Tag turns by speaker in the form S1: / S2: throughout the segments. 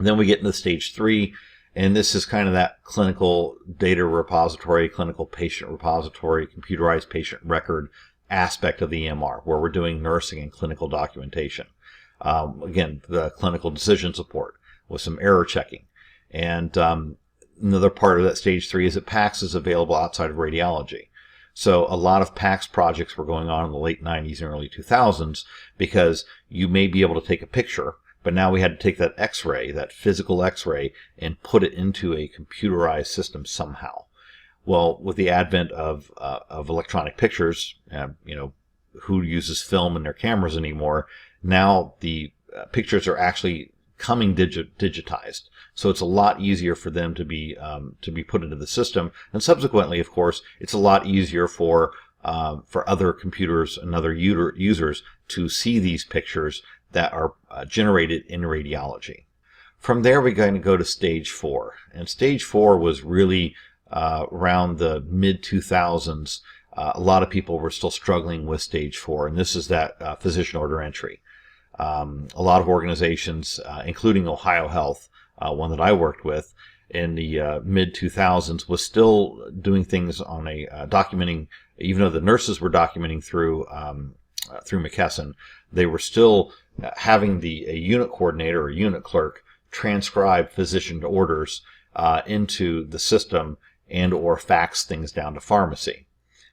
S1: Then we get into stage 3, and this is kind of that clinical data repository, clinical patient repository, computerized patient record aspect of the EMR, where we're doing nursing and clinical documentation. Again, the clinical decision support with some error checking. And another part of that stage 3 is that PACS is available outside of radiology. So a lot of PACS projects were going on in the late 90s and early 2000s because you may be able to take a picture, but now we had to take that X-ray, that physical X-ray, and put it into a computerized system somehow. Well, with the advent of electronic pictures, who uses film in their cameras anymore? Now the pictures are actually coming digitized, so it's a lot easier for them to be put into the system, and subsequently, of course, it's a lot easier for other computers and other users to see these pictures that are generated in radiology. From there, we're going to go to stage 4, and stage 4 was really around the mid-2000s. A lot of people were still struggling with stage 4, and this is that physician order entry. A lot of organizations, including Ohio Health, one that I worked with in the mid-2000s, was still doing things on a documenting, even though the nurses were documenting through McKesson, they were still having a unit coordinator or unit clerk transcribe physician orders into the system and or fax things down to pharmacy.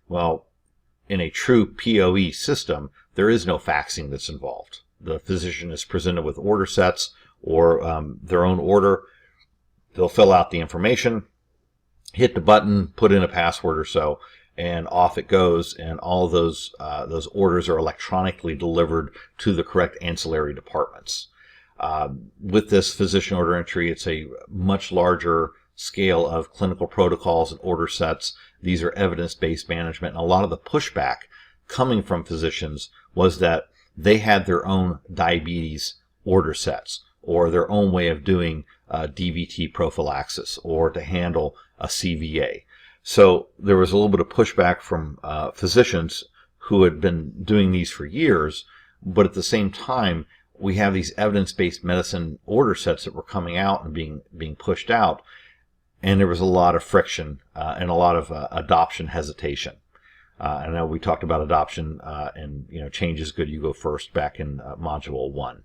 S1: Well, in a true POE system, there is no faxing that's involved. The physician is presented with order sets or their own order. They'll fill out the information, hit the button, put in a password or so, and off it goes, and all of those orders are electronically delivered to the correct ancillary departments. With this physician order entry, it's a much larger scale of clinical protocols and order sets. These are evidence-based management, and a lot of the pushback coming from physicians was that they had their own diabetes order sets or their own way of doing DVT prophylaxis or to handle a CVA. So there was a little bit of pushback from physicians who had been doing these for years, but at the same time, we have these evidence-based medicine order sets that were coming out and being pushed out, and there was a lot of friction and a lot of adoption hesitation. I know we talked about adoption and change is good, you go first back in Module 1.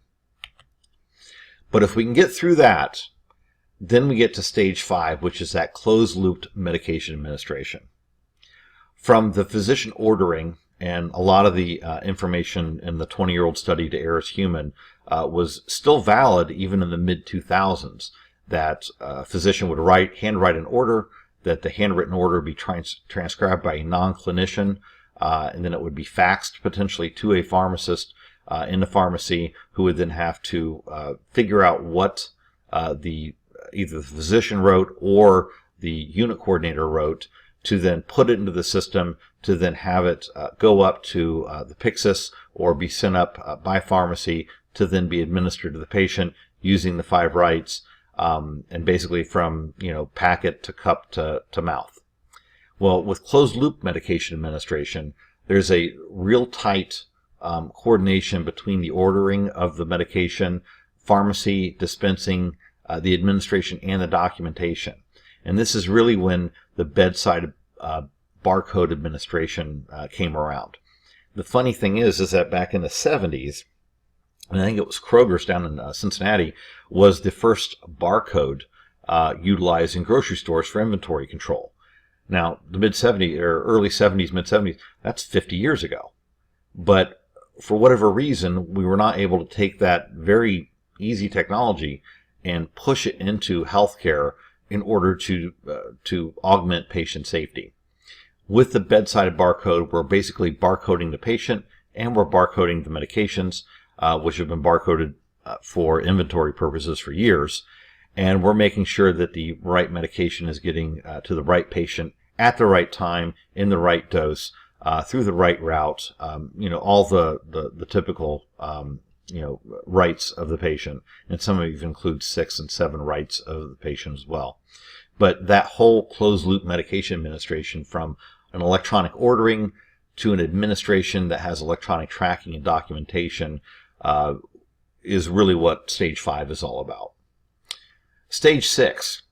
S1: But if we can get through that, then we get to stage 5, which is that closed-loop medication administration. From the physician ordering, and a lot of the information in the 20-year-old study to err is human was still valid even in the mid-2000s, that a physician would handwrite an order, that the handwritten order would be transcribed by a non-clinician, and then it would be faxed potentially to a pharmacist in the pharmacy, who would then have to figure out what either the physician wrote or the unit coordinator wrote, to then put it into the system, to then have it go up to the Pyxis or be sent up by pharmacy to then be administered to the patient using the 5 rights, and basically from packet to cup to mouth. Well, with closed loop medication administration, there's a real tight coordination between the ordering of the medication, pharmacy dispensing, the administration, and the documentation. And this is really when the bedside barcode administration came around. The funny thing is that back in the 70s, and I think it was Kroger's down in Cincinnati, was the first barcode utilized in grocery stores for inventory control. Now, the mid-70s or early 70s, mid-70s, that's 50 years ago. But for whatever reason, we were not able to take that very easy technology and push it into healthcare in order to augment patient safety. With the bedside barcode, we're basically barcoding the patient and we're barcoding the medications, which have been barcoded for inventory purposes for years. And we're making sure that the right medication is getting to the right patient at the right time, in the right dose, through the right route, all the typical rights of the patient, and some of it even includes 6 and 7 rights of the patient as well. But that whole closed loop medication administration, from an electronic ordering to an administration that has electronic tracking and documentation, is really what stage 5 is all about. Stage 6.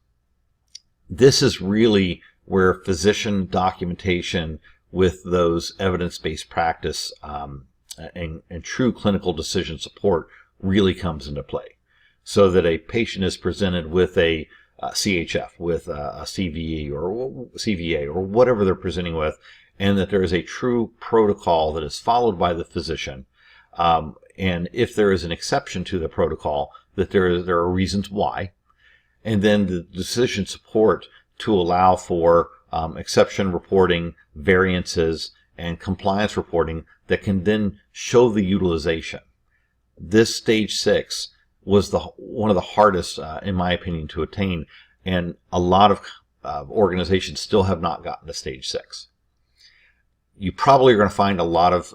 S1: This is really where physician documentation with those evidence-based practice and true clinical decision support really comes into play. So that a patient is presented with a CHF, with a CVA or whatever they're presenting with, and that there is a true protocol that is followed by the physician. And if there is an exception to the protocol, that there are reasons why. And then the decision support to allow for exception reporting, variances, and compliance reporting that can then show the utilization. This stage 6 was one of the hardest, in my opinion, to attain, and a lot of organizations still have not gotten to stage 6. You probably are going to find a lot of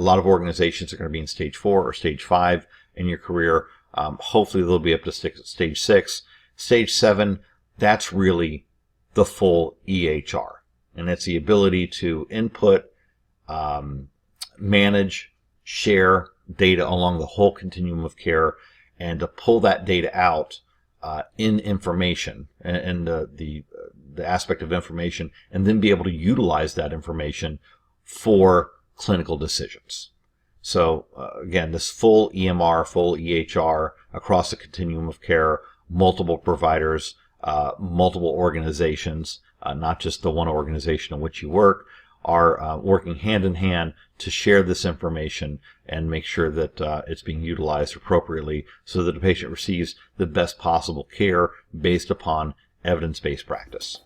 S1: organizations are going to be in stage 4 or stage 5 in your career. Hopefully they'll be up to stage 6. Stage 7, that's really the full EHR, and it's the ability to input, manage, share data along the whole continuum of care, and to pull that data out in information and the aspect of information, and then be able to utilize that information for clinical decisions. So again, this full EMR, full EHR across the continuum of care, multiple providers, multiple organizations, not just the one organization in which you work, are working hand in hand to share this information and make sure that it's being utilized appropriately so that the patient receives the best possible care based upon evidence-based practice.